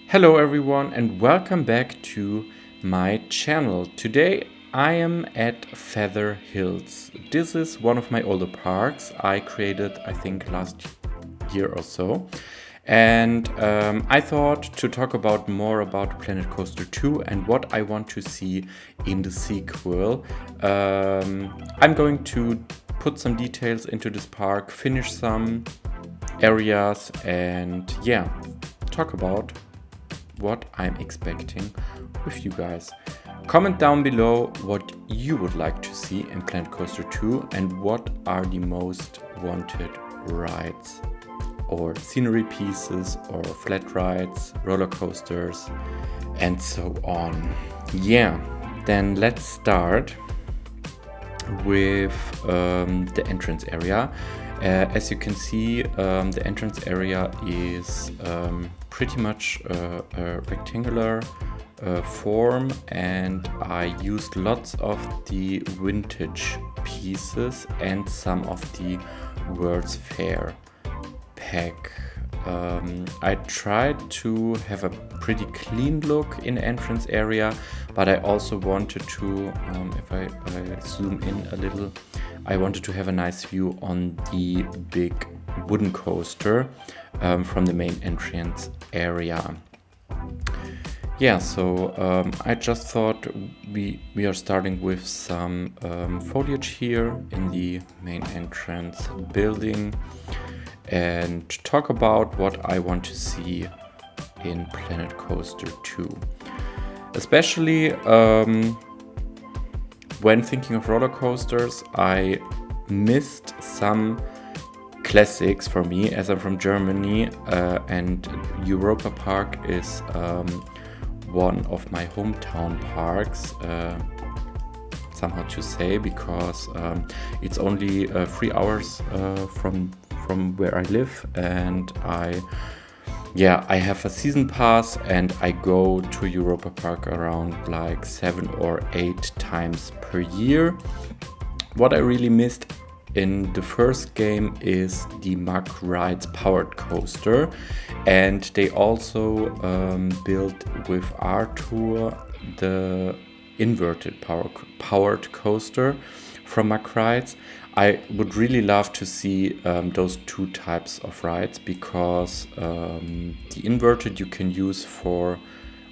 Hello everyone and welcome back to my channel. Today I am at Feather Hills. This is one of my older parks I created I think last year or so. And I thought to talk about more about Planet Coaster 2 and what I want to see in the sequel. I'm going to put some details into this park, finish some areas and talk about what I'm expecting with you guys. Comment down below what you would like to see in Planet Coaster 2 and what are the most wanted rides or scenery pieces or flat rides, roller coasters and so on. Then let's start with the entrance area. As you can see, the entrance area is pretty much a rectangular form, and I used lots of the vintage pieces and some of the World's Fair pack. I tried to have a pretty clean look in the entrance area, but I also wanted to, if I zoom in a little, I wanted to have a nice view on the big wooden coaster from the main entrance area. So I just thought we are starting with some foliage here in the main entrance building and talk about what I want to see in Planet Coaster 2. Especially when thinking of roller coasters, I missed some classics for me, as I'm from Germany, and Europa Park is one of my hometown parks, somehow to say, because it's only 3 hours from where I live, and I have a season pass and I go to Europa Park around like 7 or 8 times per year. What I really missed in the first game is the Mack Rides powered coaster, and they also built with R-Tour the inverted powered coaster from Mack Rides. I would really love to see those two types of rides, because the inverted you can use for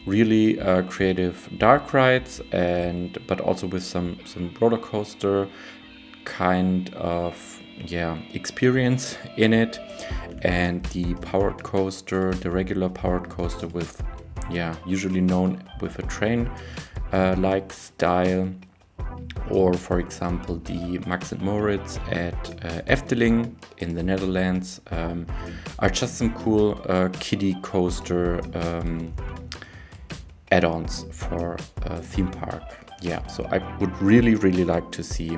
really creative dark rides, but also with some roller coaster kind of experience in it. And the powered coaster, the regular powered coaster with usually known with a train like style, or for example the Max and Moritz at Efteling in the Netherlands, are just some cool kiddie coaster add-ons for a theme park. So I would really like to see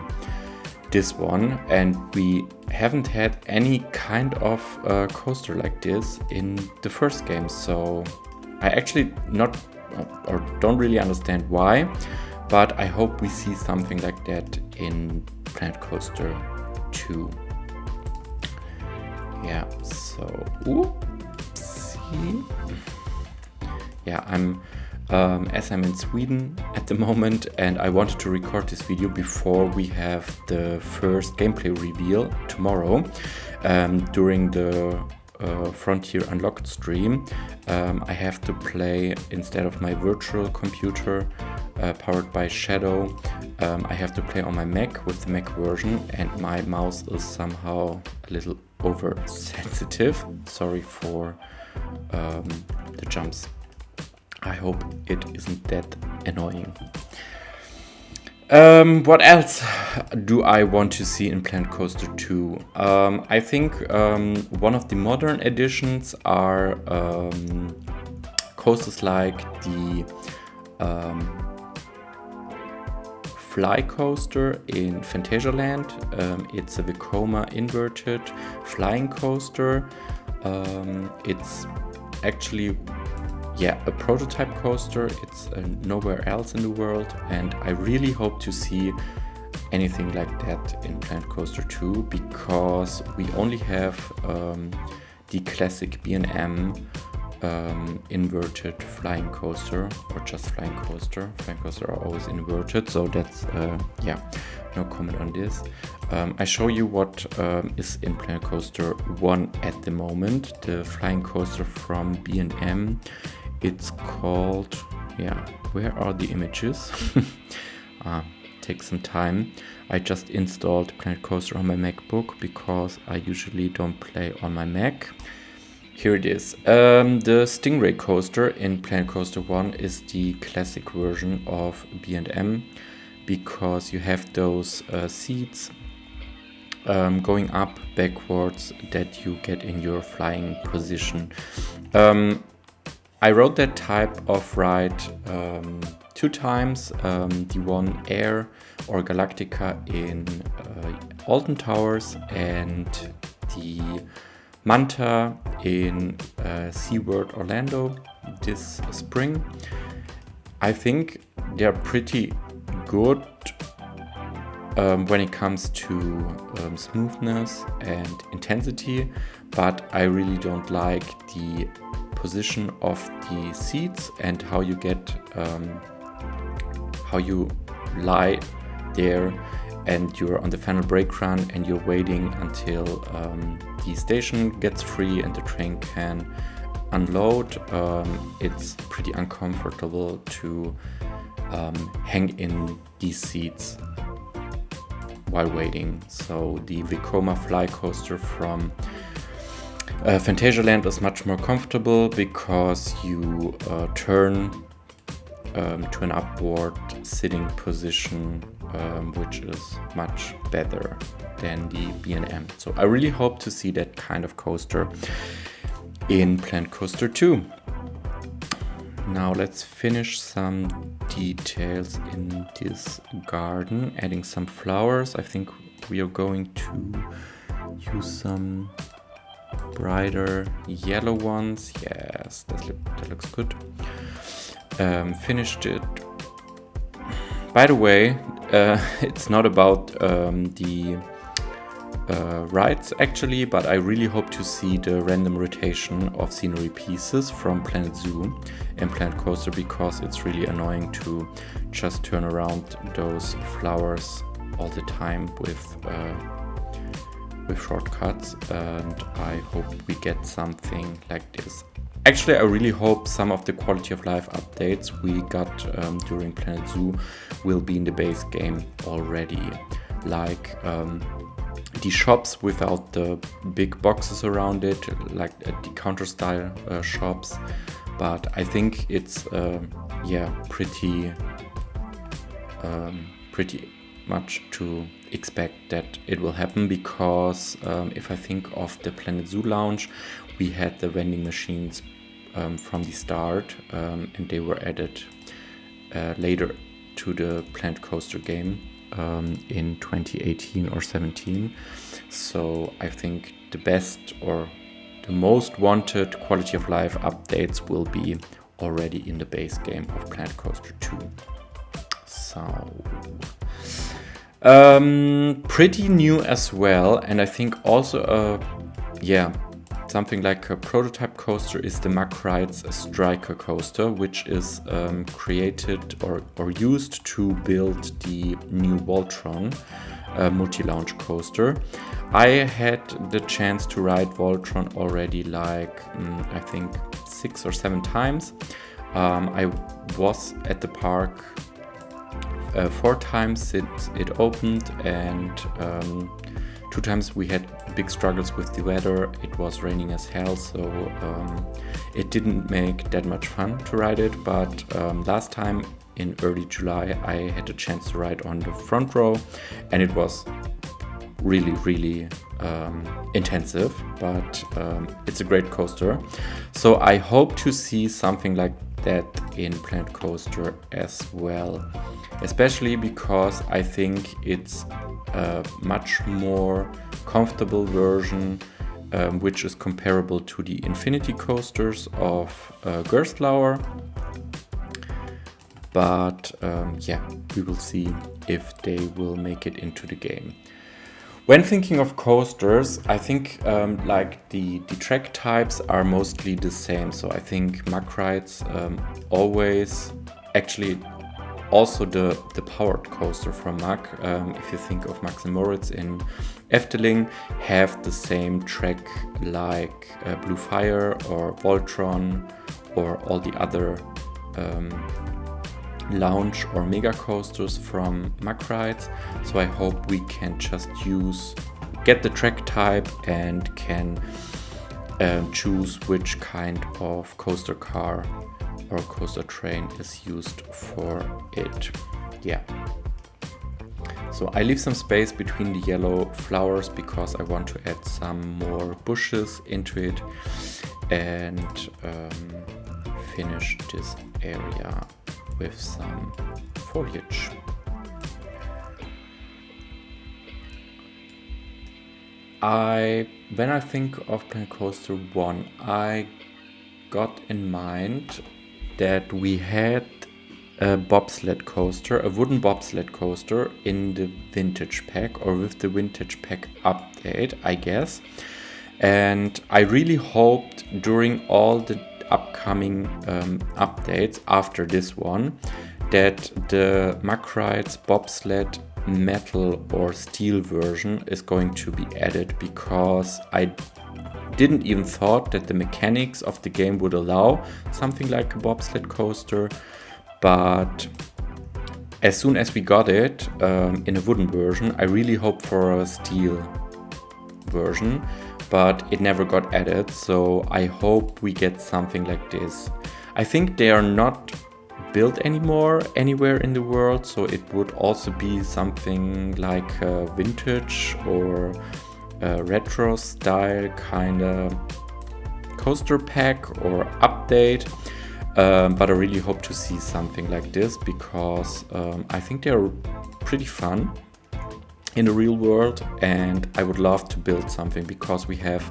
this one, and we haven't had any kind of coaster like this in the first game, so I actually don't really understand why. But I hope we see something like that in Planet Coaster 2. I'm in Sweden at the moment, and I wanted to record this video before we have the first gameplay reveal tomorrow during the Frontier Unlocked stream. I have to play, instead of my virtual computer powered by Shadow, I have to play on my Mac with the Mac version, and my mouse is somehow a little oversensitive. Sorry for the jumps. I hope it isn't that annoying. What else do I want to see in Planet Coaster 2? I think one of the modern additions are coasters like the Fly Coaster in Phantasialand. It's a Vekoma inverted flying coaster. It's actually a prototype coaster. It's nowhere else in the world, and I really hope to see anything like that in Planet Coaster 2, because we only have the classic B&M inverted flying coaster, or just flying coaster. Flying coaster are always inverted, so that's yeah, no comment on this. I show you what is in PlanCoaster 1 at the moment, the flying coaster from B&M. It's called, yeah, where are the images? Takes some time. I just installed PlanCoaster on my MacBook because I usually don't play on my Mac. Here it is. The Stingray coaster in PlanCoaster 1 is the classic version of B&M because you have those seats going up, backwards, that you get in your flying position. I rode that type of ride 2 times, the one Air or Galactica in Alton Towers and the Manta in SeaWorld Orlando this spring. I think they're pretty good when it comes to smoothness and intensity, but I really don't like the position of the seats and how you get how you lie there and you're on the final brake run and you're waiting until the station gets free and the train can unload. It's pretty uncomfortable to hang in these seats while waiting. So the Vekoma fly coaster from Phantasialand is much more comfortable because you turn to an upward sitting position, which is much better than the B&M. So I really hope to see that kind of coaster in PlanCoaster 2. Now let's finish some details in this garden, adding some flowers. I think we are going to use some brighter yellow ones. Yes, that looks good. Finished it. By the way, it's not about the rides actually, but I really hope to see the random rotation of scenery pieces from Planet Zoo and Planet Coaster, because it's really annoying to just turn around those flowers all the time with shortcuts, and I hope we get something like this. Actually, I really hope some of the quality of life updates we got during Planet Zoo will be in the base game already, like the shops without the big boxes around it, like the counter style shops. But I think it's yeah, pretty much to expect that it will happen, because if I think of the Planet Zoo lounge, we had the vending machines from the start, and they were added later to the Planet Coaster game in 2018 or 17. So I think the best or the most wanted quality of life updates will be already in the base game of Planet Coaster 2. So pretty new as well, and I think also yeah, something like a prototype coaster is the Mack Rides Striker coaster, which is created or used to build the new Voltron multi-launch coaster. I had the chance to ride Voltron already like I think 6 or 7 times. I was at the park 4 times since it opened, and 2 times we had big struggles with the weather. It was raining as hell, so it didn't make that much fun to ride it. But last time in early July I had a chance to ride on the front row, and it was really intensive, but it's a great coaster. So I hope to see something like that in Planet Coaster as well, especially because I think it's a much more comfortable version, which is comparable to the Infinity coasters of Gerstlauer. But yeah, we will see if they will make it into the game. When thinking of coasters, I think like the track types are mostly the same. So I think Mack rides always, actually also the powered coaster from Mack, if you think of Max and Moritz in Efteling, have the same track like Blue Fire or Voltron or all the other lounge or mega coasters from Mack rides. So I hope we can just get the track type and can choose which kind of coaster car or coaster train is used for it. Yeah. So I leave some space between the yellow flowers because I want to add some more bushes into it and finish this area with some foliage. When I think of PlanCoaster 1, I got in mind that we had a bobsled coaster, a wooden bobsled coaster in the vintage pack or with the vintage pack update, I guess. And I really hoped during all the upcoming updates after this one that the Mack rides bobsled metal or steel version is going to be added, because I didn't even thought that the mechanics of the game would allow something like a bobsled coaster. But as soon as we got it in a wooden version, I really hoped for a steel version, but it never got added. So I hope we get something like this. I think they are not built anymore anywhere in the world, so it would also be something like a vintage or a retro style kind of coaster pack or update. But I really hope to see something like this, because I think they're pretty fun in the real world, and I would love to build something, because we have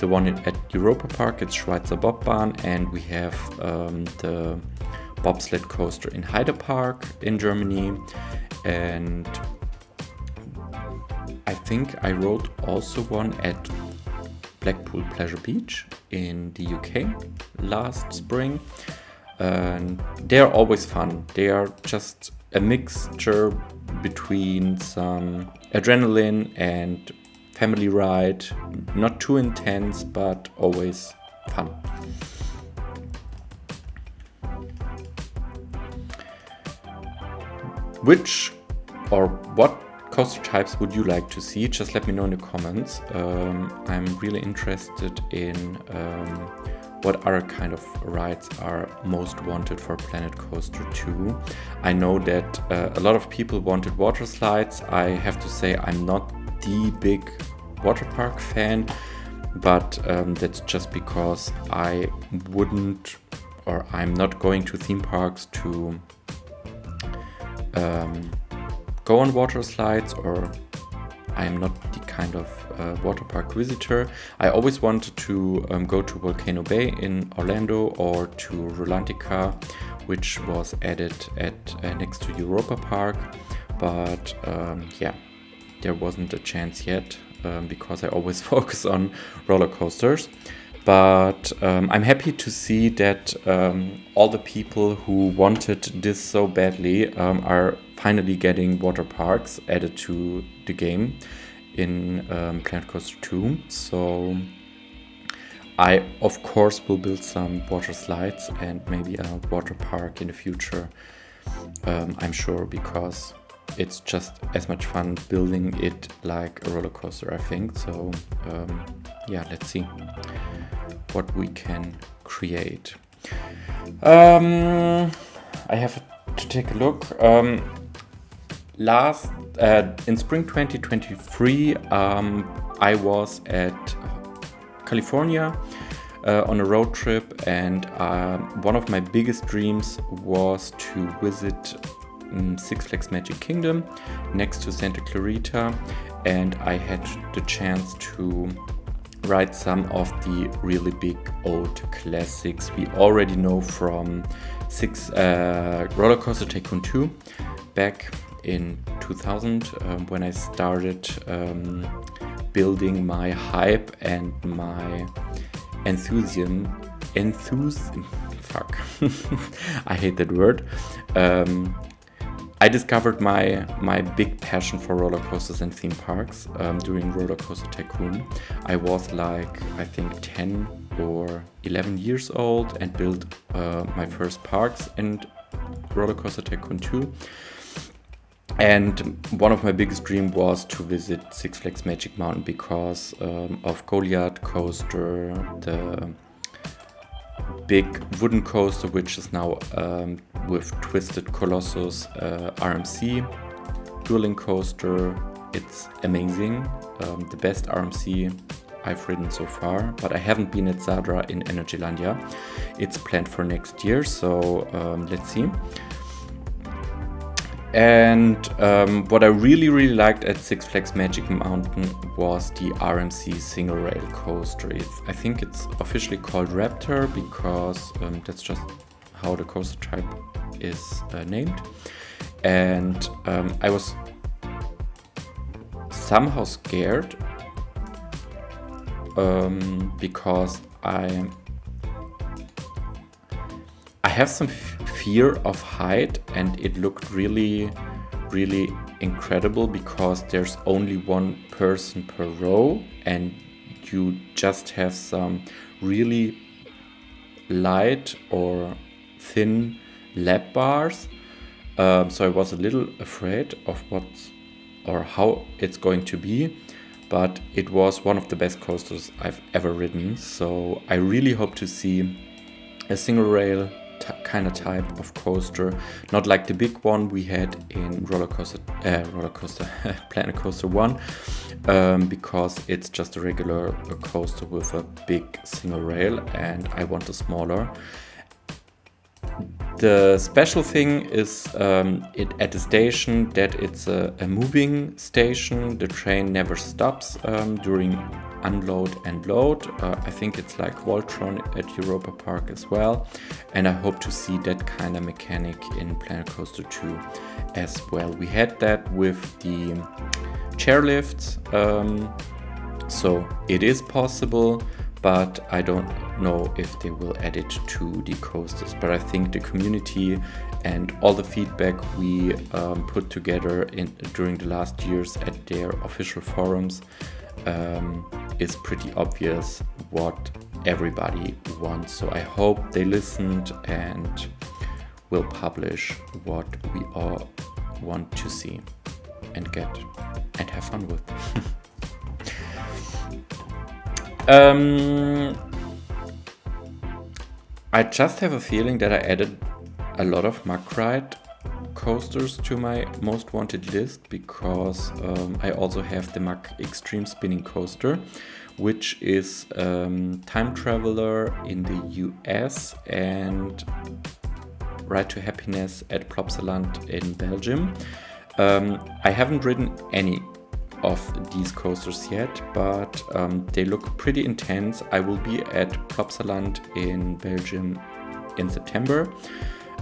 the one at Europa Park, it's Schweizer Bobbahn, and we have the bobsled coaster in Heide Park in Germany, and I think I rode also one at Blackpool Pleasure Beach in the UK last spring, and they're always fun. They are just a mixture between some adrenaline and family ride, not too intense but always fun. Which or what coaster types would you like to see? Just let me know in the comments. I'm really interested in what other kind of rides are most wanted for Planet Coaster 2. I know that a lot of people wanted water slides. I have to say I'm not the big water park fan, but that's just because I wouldn't, or I'm not going to theme parks to go on water slides, or I'm not the kind of water park visitor. I always wanted to go to Volcano Bay in Orlando or to Rolantica, which was added at next to Europa Park, but yeah, there wasn't a chance yet because I always focus on roller coasters. But I'm happy to see that all the people who wanted this so badly are finally getting water parks added to the game in Planet Coaster 2. So I, of course, will build some water slides and maybe a water park in the future. I'm sure, because it's just as much fun building it like a roller coaster, I think. So yeah, let's see what we can create. I have to take a look. In spring 2023, I was at California on a road trip, and one of my biggest dreams was to visit Six Flags Magic Kingdom next to Santa Clarita, and I had the chance to ride some of the really big old classics we already know from Roller Coaster Tycoon 2 back in 2000 when I started building my hype and my enthusiasm. Fuck, I hate that word. I discovered my big passion for roller coasters and theme parks during Roller Coaster Tycoon. I was like, I think 10 or 11 years old and built my first parks in Roller Coaster Tycoon 2. And one of my biggest dreams was to visit Six Flags Magic Mountain because of Goliath Coaster, the big wooden coaster, which is now with Twisted Colossus RMC dueling coaster. It's amazing, the best RMC I've ridden so far, but I haven't been at Zadra in Energylandia. It's planned for next year, so let's see. And what I really liked at Six Flags Magic Mountain was the RMC single rail coaster. I think it's officially called Raptor because that's just how the coaster type is named. And I was somehow scared because I have some fear of height, and it looked really incredible because there's only one person per row and you just have some really light or thin lap bars. So I was a little afraid of how it's going to be, but it was one of the best coasters I've ever ridden. So I really hope to see a single rail kind of type of coaster, not like the big one we had in Planet Coaster 1, because it's just a regular coaster with a big single rail, and I want a smaller. The special thing is at the station that it's a moving station. The train never stops during unload and load. I think it's like Voltron at Europa Park as well, and I hope to see that kind of mechanic in Planet Coaster 2 as well. We had that with the chairlifts, so it is possible, but I don't know if they will add it to the coasters. But I think the community and all the feedback we put together during the last years at their official forums is pretty obvious what everybody wants. So I hope they listened and will publish what we all want to see and get and have fun with. I just have a feeling that I added a lot of Mack Ride coasters to my most wanted list because I also have the Mack Extreme Spinning Coaster, which is Time Traveler in the US and Ride to Happiness at Plopsaland in Belgium. I haven't ridden any of these coasters yet, but they look pretty intense. I will be at Plopsaland in Belgium in September,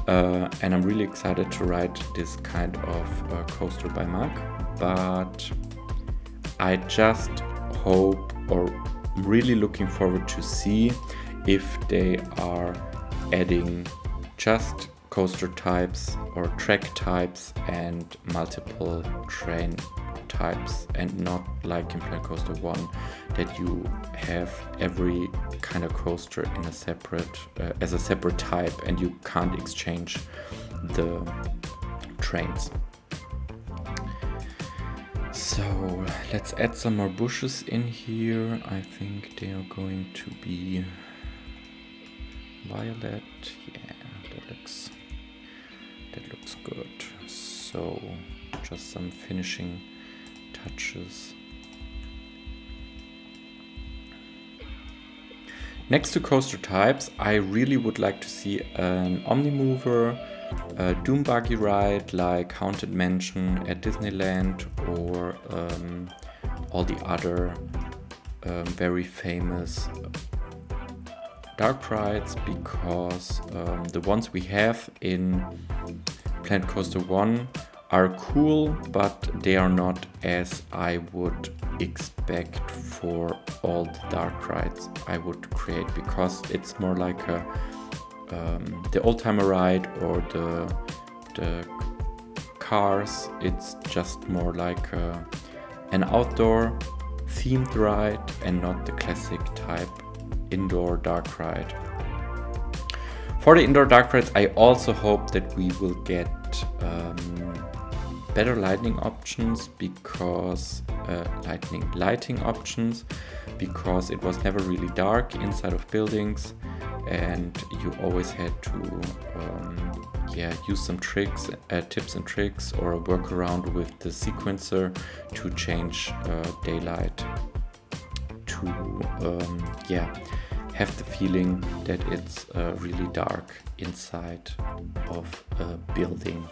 and I'm really excited to ride this kind of coaster by Mack. But I just hope, or really looking forward to see if they are adding just coaster types or track types and multiple train types, and not like in Planet Coaster 1 that you have every kind of coaster in a separate as a separate type and you can't exchange the trains. So let's add some more bushes in here. I think they are going to be violet. Yeah, that looks good. So just some finishing touches. Next to coaster types, I really would like to see an Omnimover, a Doom Buggy ride like Haunted Mansion at Disneyland, or all the other very famous dark rides, because the ones we have in Planet Coaster 1 are cool, but they are not as I would expect for all the dark rides I would create, because it's more like the oldtimer ride or the cars. It's just more like an outdoor themed ride and not the classic type indoor dark ride. For the indoor dark rides, I also hope that we will get better lighting options, because lighting options, because it was never really dark inside of buildings, and you always had to use some tricks, tips and tricks, or work around with the sequencer to change daylight to have the feeling that it's really dark inside of a building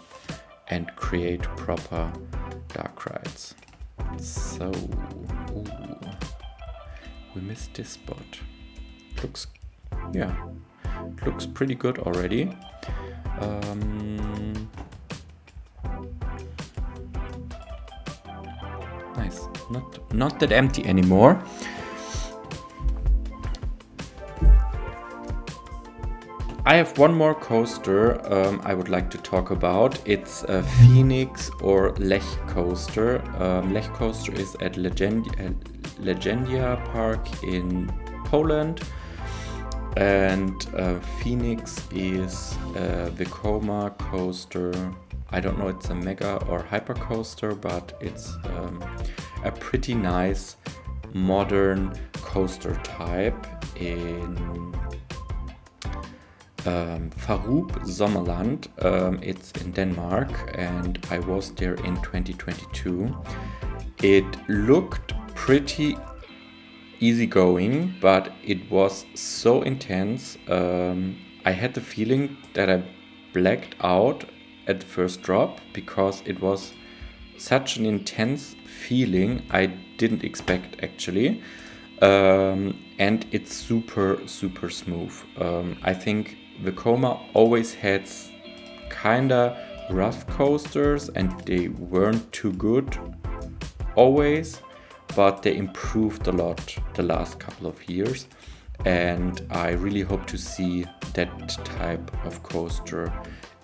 and create proper dark rides. So, we missed this spot. Looks pretty good already. Nice, not that empty anymore. I have one more coaster I would like to talk about. It's a Phoenix or Lech coaster. Lech coaster is at Legendia Park in Poland, and Phoenix is a Vekoma coaster. I don't know, it's a mega or hyper coaster, but it's a pretty nice modern coaster type in Farup Sommerland. It's in Denmark, and I was there in 2022. It looked pretty easygoing, but it was so intense. I had the feeling that I blacked out at the first drop, because it was such an intense feeling I didn't expect, actually. And it's super smooth. I think Vekoma always had kinda rough coasters, and they weren't too good always, but they improved a lot the last couple of years, and I really hope to see that type of coaster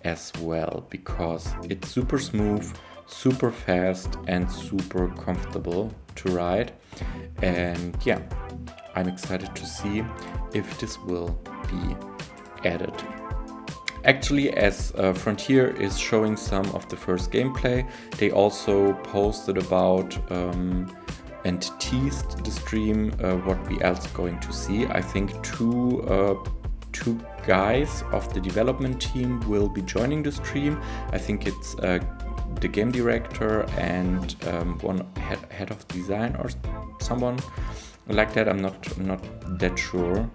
as well, because it's super smooth, super fast, and super comfortable to ride. And yeah, I'm excited to see if this will be added. Actually, as Frontier is showing some of the first gameplay, they also posted about and teased the stream what we else going to see. I think two guys of the development team will be joining the stream. I think it's the game director and one head of design or someone like that. I'm not that sure.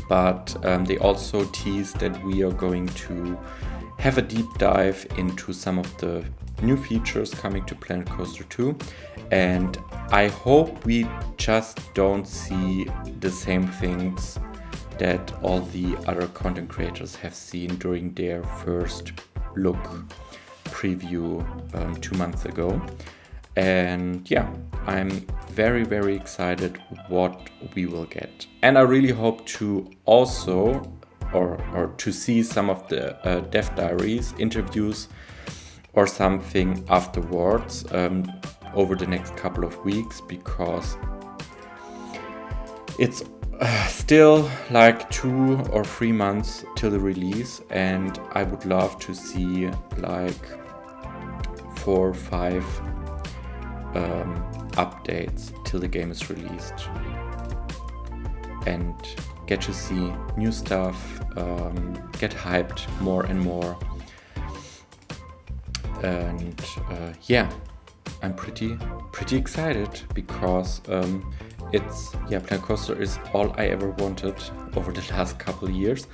But they also teased that we are going to have a deep dive into some of the new features coming to Planet Coaster 2. And I hope we just don't see the same things that all the other content creators have seen during their first look preview 2 months ago. And yeah, I'm very excited what we will get. And I really hope to also or to see some of the dev diaries, interviews or something afterwards over the next couple of weeks, because it's still like 2 or 3 months till the release, and I would love to see like 4 or 5 updates till the game is released, and get to see new stuff, get hyped more and more. And yeah, I'm pretty excited, because Planet Coaster is all I ever wanted over the last couple of years,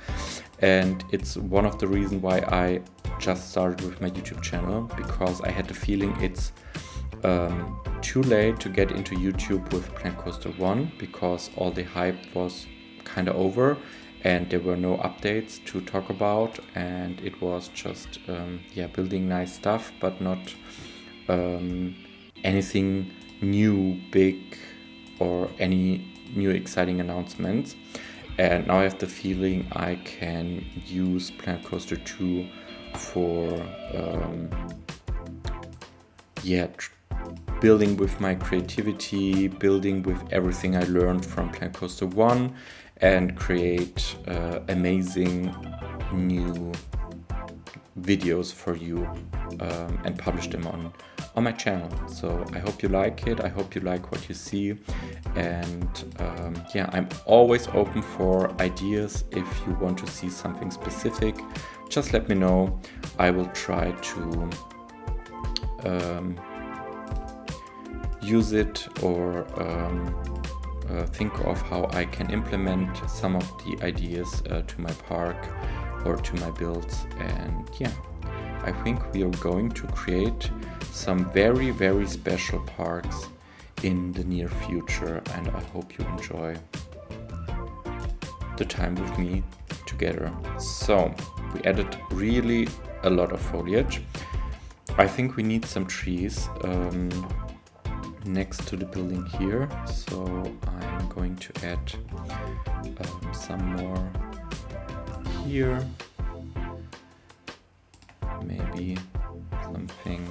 and it's one of the reasons why I just started with my YouTube channel, because I had the feeling it's too late to get into YouTube with Planet Coaster 1, because all the hype was kind of over, and there were no updates to talk about, and it was just building nice stuff, but not anything new, big, or any new exciting announcements. And now I have the feeling I can use PlanCoaster 2 for building with my creativity, building with everything I learned from PlanCoaster 1, and create amazing new videos for you and publish them on my channel. So I hope you like it. I hope you like what you see. And I'm always open for ideas. If you want to see something specific, just let me know. I will try to use it or think of how I can implement some of the ideas to my park or to my builds. And I think we are going to create some very, very special parks in the near future, and I hope you enjoy the time with me together. So we added really a lot of foliage. I think we need some trees next to the building here, so I'm going to add some more here, maybe something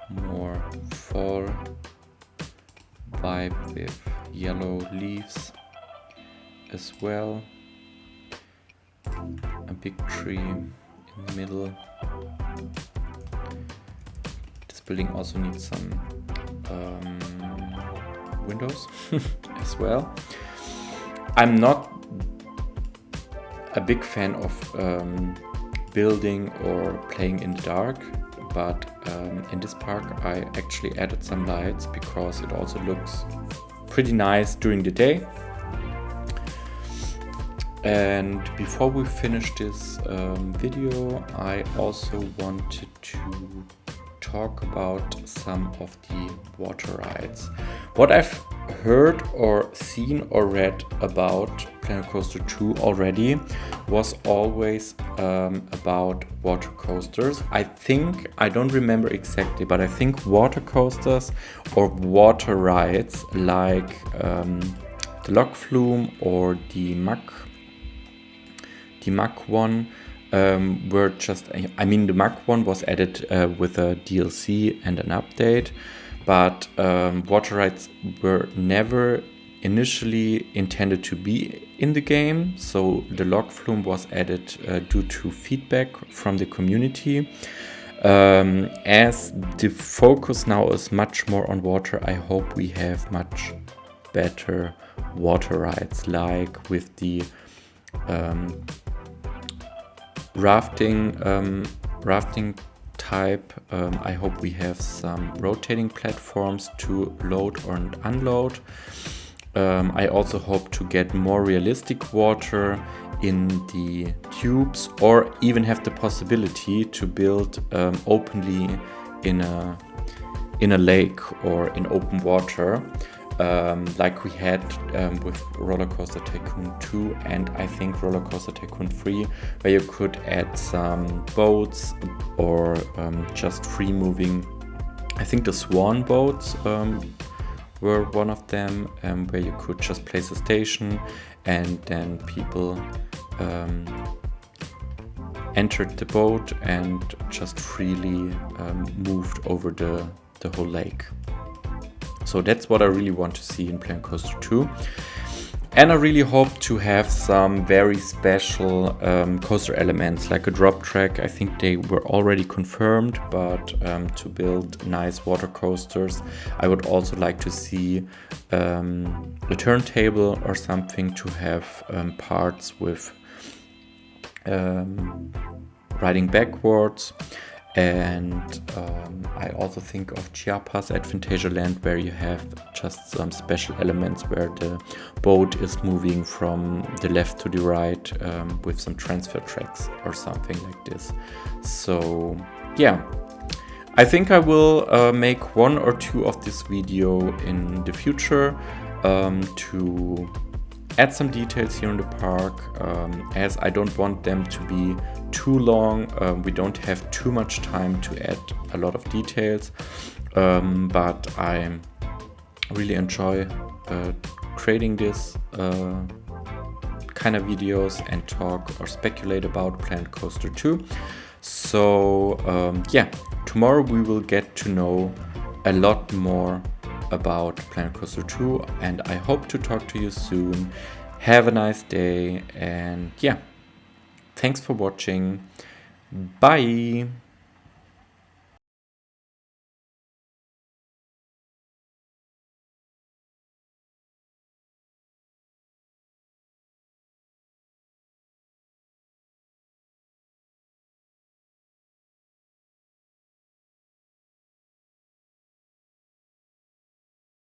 more fall vibe with yellow leaves as well. A big tree in the middle. This building also needs some windows as well. I'm not a big fan of building or playing in the dark, but in this park I actually added some lights because it also looks pretty nice during the day. And before we finish this video, I also wanted to talk about some of the water rides. What I've heard or seen or read about PlanCoaster 2 already was always about water coasters. I don't remember exactly, but I think water coasters or water rides like the log flume or the muck one were just, the muck one was added with a DLC and an update, but water rides were never initially intended to be in the game. So the log flume was added due to feedback from the community. As the focus now is much more on water, I hope we have much better water rides, like with the rafting type. I hope we have some rotating platforms to load or unload. I also hope to get more realistic water in the tubes, or even have the possibility to build openly in a lake or in open water, like we had with Rollercoaster Tycoon 2 and I think Rollercoaster Tycoon 3, where you could add some boats or just free moving. I think the swan boats were one of them, where you could just place a station and then people entered the boat and just freely moved over the whole lake. So that's what I really want to see in PlanCoaster 2. And I really hope to have some very special coaster elements, like a drop track. I think they were already confirmed, but to build nice water coasters, I would also like to see a turntable or something to have parts with riding backwards. And I also think of Chiapas at Phantasialand, where you have just some special elements where the boat is moving from the left to the right with some transfer tracks or something like this. So yeah, I think I will make one or two of this video in the future to add some details here in the park, as I don't want them to be too long. We don't have too much time to add a lot of details, but I really enjoy creating this kind of videos and talk or speculate about PlanCoaster 2. So yeah, tomorrow we will get to know a lot more about PlanCoaster 2, and I hope to talk to you soon. Have a nice day, and yeah, thanks for watching. Bye.